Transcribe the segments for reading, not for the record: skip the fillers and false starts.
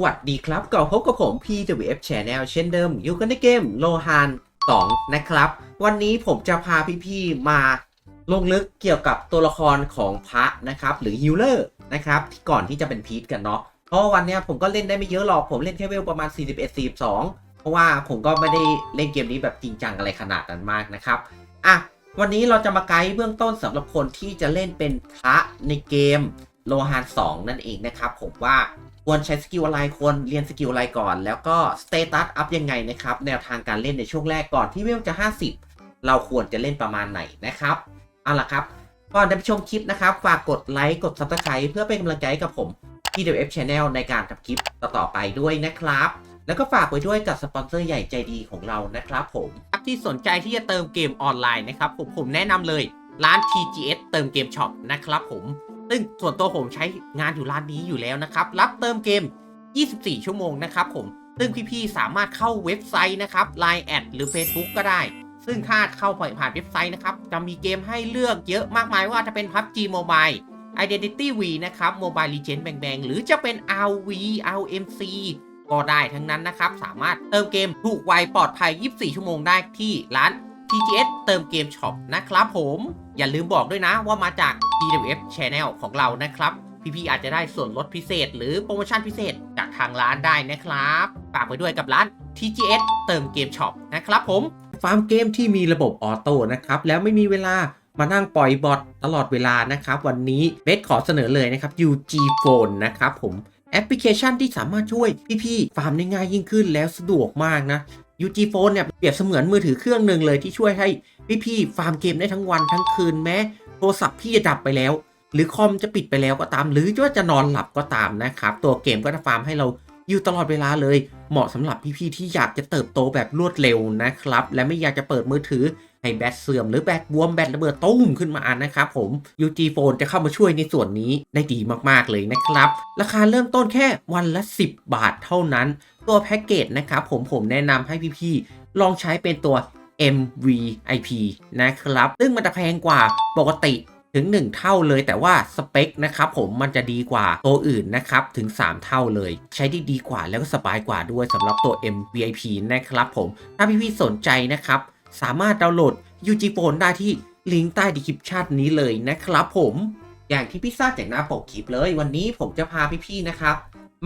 วัสดีครับก็พบกับผม PWF Channel เช่นเดิมอยู่กันในเกมโลฮาน2นะครับวันนี้ผมจะพาพี่ๆมาลงลึกเกี่ยวกับตัวละครของพระนะครับหรือฮิลเลอร์นะครับที่ก่อนที่จะเป็นพีทกันเนาะเพราะวันนี้ผมก็เล่นได้ไม่เยอะหรอกผมเล่นแค่เวลประมาณ41-42เพราะว่าผมก็ไม่ได้เล่นเกมนี้แบบจริงจังอะไรขนาดนั้นมากนะครับอ่ะวันนี้เราจะมาไกด์เบื้องต้นสำหรับคนที่จะเล่นเป็นพระในเกมโลฮาน2นั่นเองนะครับผมว่าควรใช้สกิลอะไรควรเรียนสกิลอะไรก่อนแล้วก็สเตตัสอัพยังไงนะครับแนวทางการเล่นในช่วงแรกก่อนที่เวลจะ50เราควรจะเล่นประมาณไหนนะครับเอาล่ะครับก่อนจะไปชมคลิปนะครับฝากกดไลค์กด Subscribe เพื่อเป็นกำลังใจให้กับผม PWF Channel ในการทำคลิปต่อไปด้วยนะครับแล้วก็ฝากไว้ด้วยกับสปอนเซอร์ใหญ่ใจดีของเรานะครับผมที่สนใจที่จะเติมเกมออนไลน์นะครับผมแนะนำเลยร้าน TGS เติมเกมช็อปนะครับผมซึ่งส่วนตัวผมใช้งานอยู่ร้านนี้อยู่แล้วนะครับรับเติมเกม24ชั่วโมงนะครับผมซึ่งพี่ๆสามารถเข้าเว็บไซต์นะครับ Line แอดหรือ Facebook ก็ได้ซึ่งถ้าเข้าผ่านเว็บไซต์นะครับจะมีเกมให้เลือกเยอะมากมายว่าจะเป็น PUBG Mobile Identity V นะครับ Mobile Legends Bang Bang หรือจะเป็น RV RMC ก็ได้ทั้งนั้นนะครับสามารถเติมเกมถูกไวปลอดภัย24ชั่วโมงได้ที่ร้าน TGS เติมเกมช็อปนะครับผมอย่าลืมบอกด้วยนะว่ามาจาก PWF Channel ของเรานะครับพี่ๆอาจจะได้ส่วนลดพิเศษหรือโปรโมชั่นพิเศษจากทางร้านได้นะครับฝากไว้ด้วยกับร้าน TGS เติมเกมช็อปนะครับผมฟาร์มเกมที่มีระบบออโต้นะครับแล้วไม่มีเวลามานั่งปล่อยบอทตลอดเวลานะครับวันนี้เบสขอเสนอเลยนะครับ UG Phone นะครับผมแอปพลิเคชันที่สามารถช่วยพี่ๆฟาร์มได้ง่ายยิ่งขึ้นแล้วสะดวกมากนะ UG Phone เนี่ยเปรียบเสมือนมือถือเครื่องหนึ่งเลยที่ช่วยให้พี่ๆฟาร์มเกมได้ทั้งวันทั้งคืนแม้โทรศัพท์พี่จะดับไปแล้วหรือคอมจะปิดไปแล้วก็ตามหรือว่าจะนอนหลับก็ตามนะครับตัวเกมก็จะฟาร์มให้เราอยู่ตลอดเวลาเลยเหมาะสำหรับพี่ๆที่อยากจะเติบโตแบบรวดเร็วนะครับและไม่อยากจะเปิดมือถือให้แบตเสื่อมหรือแบตบวมแบตระเบิดตุ้มขึ้นมานะครับผม UG Phone จะเข้ามาช่วยในส่วนนี้ได้ดีมากๆเลยนะครับราคาเริ่มต้นแค่วันละ10 บาทเท่านั้นตัวแพ็กเกจนะครับผมแนะนำให้พี่ๆลองใช้เป็นตัว MVP นะครับซึ่งมันจะแพงกว่าปกติถึง1เท่าเลยแต่ว่าสเปคนะครับผมมันจะดีกว่าตัวอื่นนะครับถึง3เท่าเลยใช้ได้ดีกว่าแล้วก็สบายกว่าด้วยสำหรับตัว MVP นะครับผมถ้าพี่ๆสนใจนะครับสามารถดาวน์โหลด UG Phone ได้ที่ลิงก์ใต้ดีคริปชั่นนี้เลยนะครับผมอย่างที่พี่ทราบจากหน้าปกคลิปเลยวันนี้ผมจะพาพี่ๆนะครับ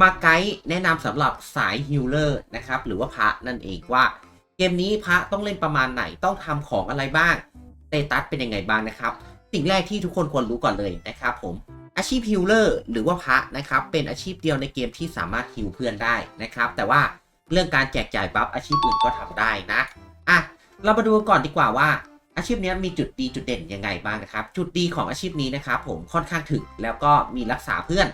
มาไกด์แนะนำสำหรับสายฮิลเลอร์นะครับหรือว่าพระนั่นเองว่าเกมนี้พระต้องเล่นประมาณไหนต้องทำของอะไรบ้างสเตตัสเป็นยังไงบ้างนะครับสิ่งแรกที่ทุกคนควรรู้ก่อนเลยนะครับผมอาชีพฮิลเลอร์หรือว่าพระนะครับเป็นอาชีพเดียวในเกมที่สามารถฮิลเพื่อนได้นะครับแต่ว่าเรื่องการแจกจ่ายบัฟอาชีพอื่นก็ทำได้นะอ่ะเรามาดูก่อนดีกว่าว่าอาชีพนี้มีจุดดีจุดเด่นยังไงบ้างนะครับจุดดีของอาชีพนี้นะครับผมค่อนข้างถึกแล้วก็มีรักษาเพื่อน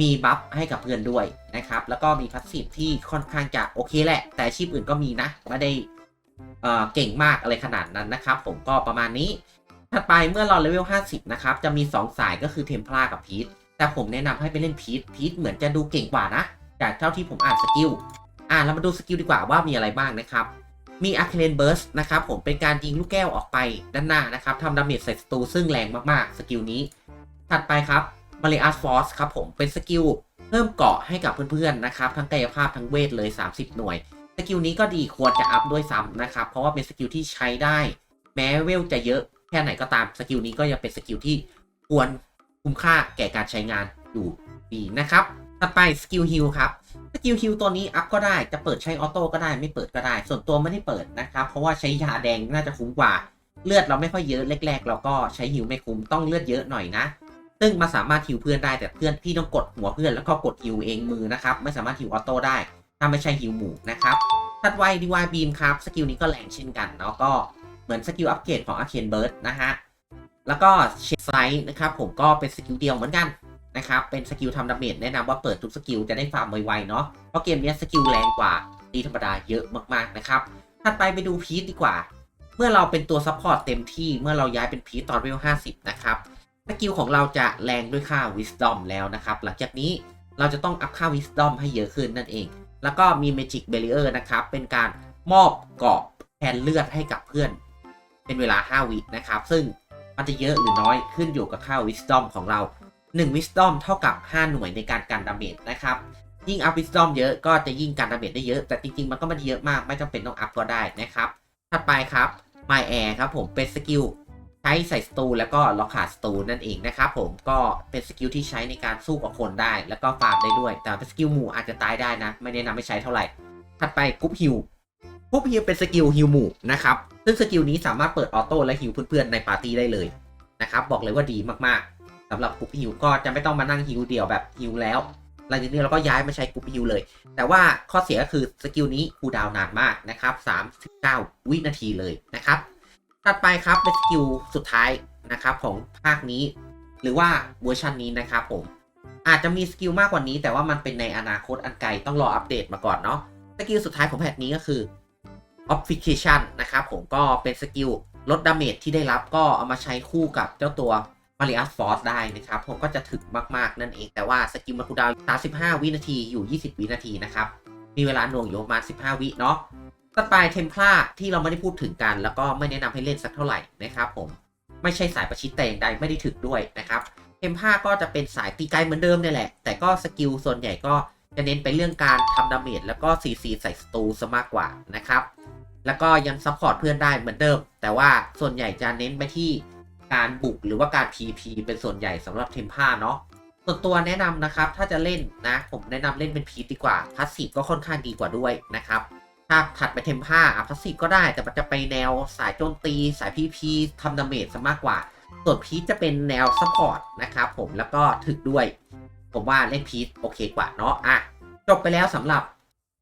มีบัฟให้กับเพื่อนด้วยนะครับแล้วก็มีพาสซีฟที่ค่อนข้างจะโอเคแหละแต่อาชีพอื่นก็มีนะไม่ได้เก่งมากอะไรขนาดนั้นนะครับผมก็ประมาณนี้ถัดไปเมื่อเราเลเวล50นะครับจะมี2สายก็คือเทมเพลากับพีทแต่ผมแนะนำให้ไปเล่นพีทเหมือนจะดูเก่งกว่านะจากเท่าที่ผมอ่านสกิลเรามาดูสกิลดีกว่าว่ามีอะไรบ้างนะครับมี Arcane Burst นะครับผมเป็นการยิงลูกแก้วออกไปด้านหน้านะครับทำดาเมจใส่ศัตรูซึ่งแรงมากๆสกิลนี้ถัดไปครับ Marius Force ครับผมเป็นสกิลเพิ่มเกราะให้กับเพื่อนๆนะครับทั้งกายภาพทั้งเวทเลย30หน่วยสกิลนี้ก็ดีควรจะอัพด้วยซ้ำนะครับเพราะว่าเป็นสกิลที่ใช้ได้แม้เวลจะเยอะแค่ไหนก็ตามสกิลนี้ก็ยังเป็นสกิลที่ควรคุ้มค่าแก่การใช้งานอยู่ดีนะครับถัดไปสกิลฮิลครับสกิลฮิลตัวนี้อัพก็ได้จะเปิดใช้ออโต้ก็ได้ไม่เปิดก็ได้ส่วนตัวไม่ได้เปิดนะครับเพราะว่าใช้ยาแดงน่าจะคุ้มกว่าเลือดเราไม่ค่อยเยอะแรกๆเราก็ใช้ฮิลไม่คุ้มต้องเลือดเยอะหน่อยนะซึ่งมาสามารถฮิลเพื่อนได้แต่เพื่อนพี่ต้องกดหัวเพื่อนแล้วก็กดฮิลเองมือนะครับไม่สามารถฮิลออโต้ได้ถ้าไม่ใช่ฮิลหมู่นะครับถัดไปดีวายบีมครับสกิลนี้ก็แรงเช่นกันแล้วก็เหมือนสกิลอัปเกรดของ Arcane Burst นะฮะแล้วก็เชฟไซส์นะครับผมก็เป็นสกิลเดียวเหมือนกันนะครับเป็นสกิลทำดาเมจแนะนำว่าเปิดทุกสกิลจะได้ฟาร์มไวๆเนาะเพราะเกมนี้สกิลแรงกว่าตีธรรมดาเยอะมากๆนะครับถัดไปดูพีทดีกว่าเมื่อเราเป็นตัวซัพพอร์ตเต็มที่เมื่อเราย้ายเป็นพีทตอนเลเวล50นะครับสกิลของเราจะแรงด้วยค่า Wisdom แล้วนะครับหลังจากนี้เราจะต้องอัพค่า Wisdom ให้เยอะขึ้นนั่นเองแล้วก็มี Magic Barrier นะครับเป็นการมอบเกราะแทนเลือดให้กับเพื่อนเป็นเวลา5 วินะครับซึ่งมันจะเยอะหรือน้อยขึ้นอยู่กับค่า Wisdom ของเรา1 Wisdom เท่ากับ5หน่วยในการกันดาเมจนะครับ ยิ่งอัพ Wisdom เยอะก็จะยิ่งการดาเมจได้เยอะแต่จริงๆมันก็ไม่ได้เยอะมากไม่จำเป็นต้องอัพก็ได้นะครับถัดไปครับ My Air ครับผมเป็นสกิลใช้ใส่สตูแล้วก็ล็อกขาสตูนั่นเองนะครับผมก็เป็นสกิลที่ใช้ในการสู้กับคนได้แล้วก็ฟาร์มได้ด้วยแต่เป็นสกิลหมู่อาจจะตายได้นะไม่แนะนำให้ใช้เท่าไหร่ถัดไปกรุ๊ปฮิลเป็นสกิลฮิลหมู่นะครับซึ่งสกิลนี้สามารถเปิดออโต้และฮิลเพื่อนๆในปาร์ตี้ได้เลยนะครับบอกเลยว่าดีมากๆสำหรับกรุ๊ปฮิลก็จะไม่ต้องมานั่งฮิลเดี่ยวแบบฮิลแล้วหลังจากนี้เราก็ย้ายมาใช้กรุ๊ปฮิลเลยแต่ว่าข้อเสียก็คือสกิลนี้คูลดาวน์นานมากนะครับ39วินาทีเลยนะครับถัดไปครับเป็นสกิลสุดท้ายนะครับของภาคนี้หรือว่าเวอร์ชันนี้นะครับผมอาจจะมีสกิลมากกว่านี้แต่ว่ามันเป็นในอนาคตอันไกลต้องรออัปเดตมาก่อนเนาะสกิลสุดท้ายของแพทนี้ก็คือ Obfuscation นะครับผมก็เป็นสกิลลดดาเมจที่ได้รับก็เอามาใช้คู่กับเจ้าตัว Marius Force ได้นะครับผมก็จะถึกมากๆนั่นเองแต่ว่าสกิลมันคูลดาวน์35วินาทีอยู่20วินาทีนะครับมีเวลาหน่วงอยู่ประมาณ15วิเนาะต่อไปเทมพลาที่เราไม่ได้พูดถึงกันแล้วก็ไม่แนะนำให้เล่นสักเท่าไหร่นะครับผมไม่ใช่สายประชิดแต่อย่างใดไม่ได้ถึกด้วยนะครับเทมพลาก็จะเป็นสายตีไกลเหมือนเดิมนี่แหละแต่ก็สกิลส่วนใหญ่ก็จะเน้นไปเรื่องการทำดาเมจแล้วก็ CC ใส่สตูซะมากกว่านะครับแล้วก็ยังซัพพอร์ตเพื่อนได้เหมือนเดิมแต่ว่าส่วนใหญ่จะเน้นไปที่การบุกหรือว่าการ PP เป็นส่วนใหญ่สำหรับเทมพลาเนาะส่วนตัวแนะนำนะครับถ้าจะเล่นนะผมแนะนำเล่นเป็นพีทดีกว่าพาสซีฟก็ค่อนข้างดีกว่าด้วยนะครับถ้าถัดไปเทมพลาพาสซีฟก็ได้แต่มันจะไปแนวสายโจมตีสาย PP ทำดาเมจซะมากกว่าส่วนพีทจะเป็นแนวซัพพอร์ตนะครับผมแล้วก็ถึกด้วยผมว่าเล่นพีทโอเคกว่าเนาะจบไปแล้วสำหรับ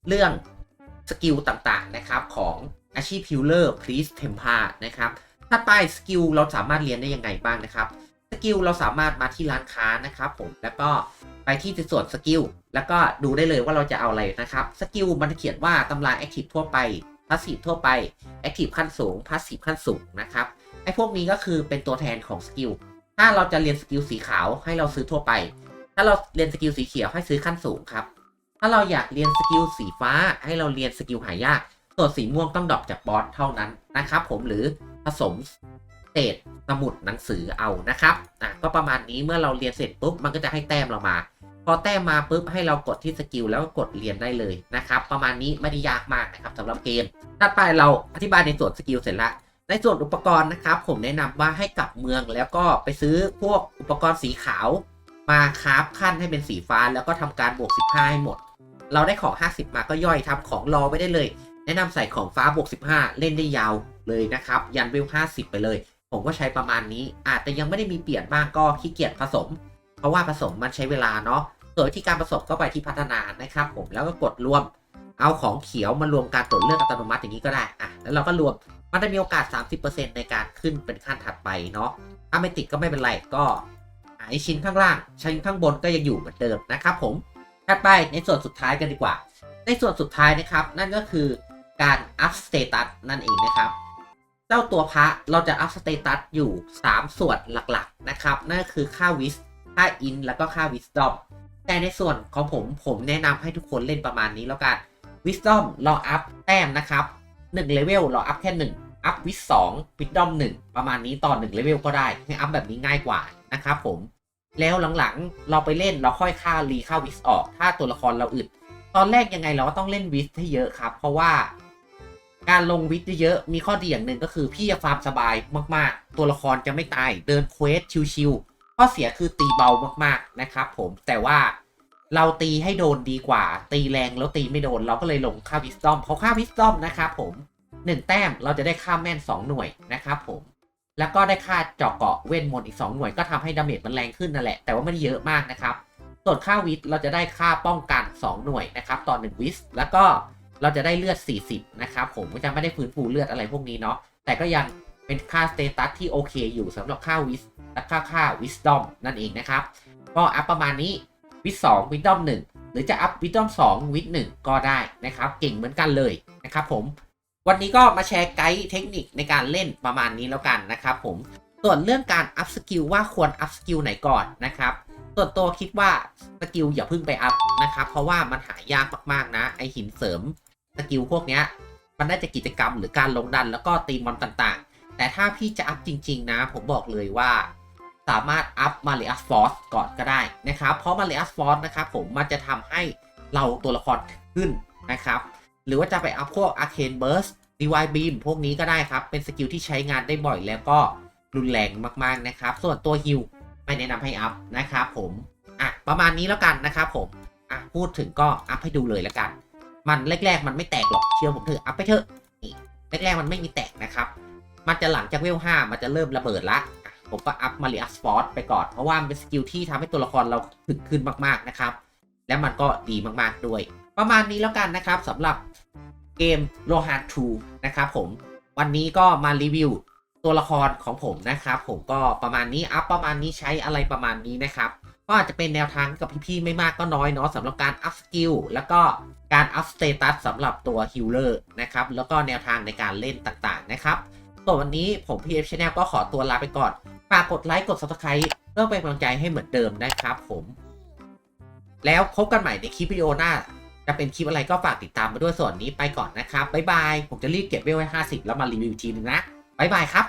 เรื่องสกิลต่างๆนะครับของอาชีพฮิลเลอร์พรีสเทมพลานะครับถัดไปสกิลเราสามารถเรียนได้ยังไงบ้างนะครับสกิลเราสามารถมาที่ร้านค้านะครับผมแล้วก็ไปที่ส่วนสกิลแล้วก็ดูได้เลยว่าเราจะเอาอะไรนะครับสกิลมันเขียนว่าตำราแอคทีฟทั่วไปพาสซีฟทั่วไปแอคทีฟขั้นสูงพาสซีฟขั้นสูงนะครับไอ้พวกนี้ก็คือเป็นตัวแทนของสกิลถ้าเราจะเรียนสกิลสีขาวให้เราซื้อทั่วไปถ้าเราเรียนสกิลสีเขียวให้ซื้อขั้นสูงครับถ้าเราอยากเรียนสกิลสีฟ้าให้เราเรียนสกิลหายากส่วนสีม่วงต้องดรอปจากบอสเท่านั้นนะครับผมหรือผสมเศษสมุดหนังสือเอานะครับก็ประมาณนี้เมื่อเราเรียนเสร็จปุ๊บมันก็จะให้แต้มเรามาพอแต้มมาปุ๊บให้เรากดที่สกิลแล้วก็กดเรียนได้เลยนะครับประมาณนี้ไม่ได้ยากมากนะครับสำหรับเกมถัดไปเราอธิบายในส่วนสกิลเสร็จแล้วในส่วนอุปกรณ์นะครับผมแนะนำว่าให้กลับเมืองแล้วก็ไปซื้อพวกอุปกรณ์สีขาวมาคราฟขั้นให้เป็นสีฟ้าแล้วก็ทำการบวก15ให้หมดเราได้ของ50มาก็ย่อยทำของรอไว้ได้เลยแนะนำใส่ของฟ้าบวก15เล่นได้ยาวเลยนะครับยันเวล50ไปเลยผมก็ใช้ประมาณนี้อาจจะยังไม่ได้มีเปลี่ยนบ้างก็ขี้เกียจผสมเพราะว่าผสมมันใช้เวลาเนาะส่วนวิธีการผสมก็ไปที่พัฒนานะครับผมแล้วก็กดรวมเอาของเขียวมารวมการตรวจเลือกอัตโนมัติอย่างนี้ก็ได้แล้วเราก็รวมมันจะมีโอกาส 30% ในการขึ้นเป็นขั้นถัดไปเนาะถ้าไม่ติดก็ไม่เป็นไรก็ไอชิ้นข้างล่างชิ้นข้างบนก็ยังอยู่เหมือนเดิมนะครับผมถัดไปในส่วนสุดท้ายกันดีกว่าในส่วนสุดท้ายนะครับนั่นก็คือการอัพสเตตัสนั่นเองนะครับเจ้าตัวพระเราจะอัพสเตตัสอยู่3ส่วนหลักๆนะครับนั่นก็คือค่าวิสค่าอินแล้วก็ค่าวิสดอมแต่ในส่วนของผมแนะนำให้ทุกคนเล่นประมาณนี้แล้วกันวิสดอมเราอัพแต้มนะครับ1เลเวลเราอัพแค่1อัพวิส2วิสดอม1ประมาณนี้ต่อ1เลเวลก็ได้ให้อัพแบบนี้ง่ายกว่านะครับผมแล้วหลังๆเราไปเล่นเราค่อยค่ารีค่าวิสออกถ้าตัวละครเราอึดตอนแรกยังไงเราก็ต้องเล่นวิสให้เยอะครับเพราะว่าการลงวิสเยอะมีข้อดีอย่างหนึ่งก็คือพี่จะฟาร์มสบายมากๆตัวละครจะไม่ตายเดินเควสชิวๆข้อเสียคือตีเบามากๆนะครับผมแต่ว่าเราตีให้โดนดีกว่าตีแรงแล้วตีไม่โดนเราก็เลยลงค่าวิสตอมเพราะค่าวิสตอมนะครับผม1แต้มเราจะได้ค่าแม่น2หน่วยนะครับผมแล้วก็ได้ค่าเจาะเกาะเวทมนต์อีก2หน่วยก็ทำให้ดาเมจมันแรงขึ้นนั่นแหละแต่ว่าไม่ได้เยอะมากนะครับส่วนค่าวิสเราจะได้ค่าป้องกัน2หน่วยนะครับต่อ1วิสแล้วก็เราจะได้เลือด40นะครับผมก็จะไม่ได้ฟื้นฟูเลือดอะไรพวกนี้เนาะแต่ก็ยังเป็นค่าสเตตัสที่โอเคอยู่สำหรับค่าวิสและค่าวิสดอมนั่นเองนะครับก็อัพประมาณนี้วิส2วิสดอม1หรือจะอัพวิสดอม2วิส1ก็ได้นะครับเก่งเหมือนกันเลยนะครับผมวันนี้ก็มาแชร์ไกด์เทคนิคในการเล่นประมาณนี้แล้วกันนะครับผมส่วนเรื่องการอัพสกิลว่าควรอัพสกิลไหนก่อนนะครับส่วนตัวคิดว่าสกิลอย่าเพิ่งไปอัพนะครับเพราะว่ามันหายากมากๆนะไอหินเสริมสกิลพวกเนี้ยมันได้จากกิจกรรมหรือการลงดันแล้วก็ตีมอนต่างๆแต่ถ้าพี่จะอัพจริงๆนะผมบอกเลยว่าสามารถอัพมาเลอัสฟอร์สก่อนก็ได้นะครับเพราะมาเลอัสฟอร์สนะครับผมมันจะทำให้ เราตัวละครขึ้นนะครับหรือว่าจะไปอัพพวก Arcane Burst Divine Beam พวกนี้ก็ได้ครับเป็นสกิลที่ใช้งานได้บ่อยแล้วก็รุนแรงมากๆนะครับส่วนตัวฮิลไม่แนะนำให้อัพนะครับผมประมาณนี้แล้วกันนะครับผมพูดถึงก็อัพให้ดูเลยแล้วกันมันแรกๆมันไม่แตกหรอกเชื่อผมเถอะอัพไปเถอะนี่แรกๆมันไม่มีแตกนะครับมันจะหลังจากเวล 5มันจะเริ่มระเบิดละผมก็อัพมาริอัสฟอร์ไปก่อนเพราะว่ามันเป็นสกิลที่ทำให้ตัวละครเราถึกขึ้นมากๆนะครับและมันก็ดีมากๆด้วยประมาณนี้แล้วกันนะครับสำหรับเกม Rohan 2 นะครับผมวันนี้ก็มารีวิวตัวละครของผมนะครับผมก็ประมาณนี้อัพประมาณนี้ใช้อะไรประมาณนี้นะครับก็อาจจะเป็นแนวทางกับพี่ๆไม่มากก็น้อยเนาะสำหรับการอัพสกิลแล้วก็การอัพสเตตัสสำหรับตัวฮิลเลอร์นะครับแล้วก็แนวทางในการเล่นต่างๆนะครับส่วนวันนี้ผม PF Channel ก็ขอตัวลาไปก่อนฝากกดไลค์กด Subscribe เพื่อเป็นกำลังใจให้เหมือนเดิมนะครับผมแล้วพบกันใหม่ในคลิปวิดีโอหน้าจะเป็นคลิปอะไรก็ฝากติดตามมาด้วยส่วนนี้ไปก่อนนะครับบ๊ายบายผมจะรีบเก็บเวลไว้50แล้วมารีวิวทีนึงนะบ๊ายบายครับ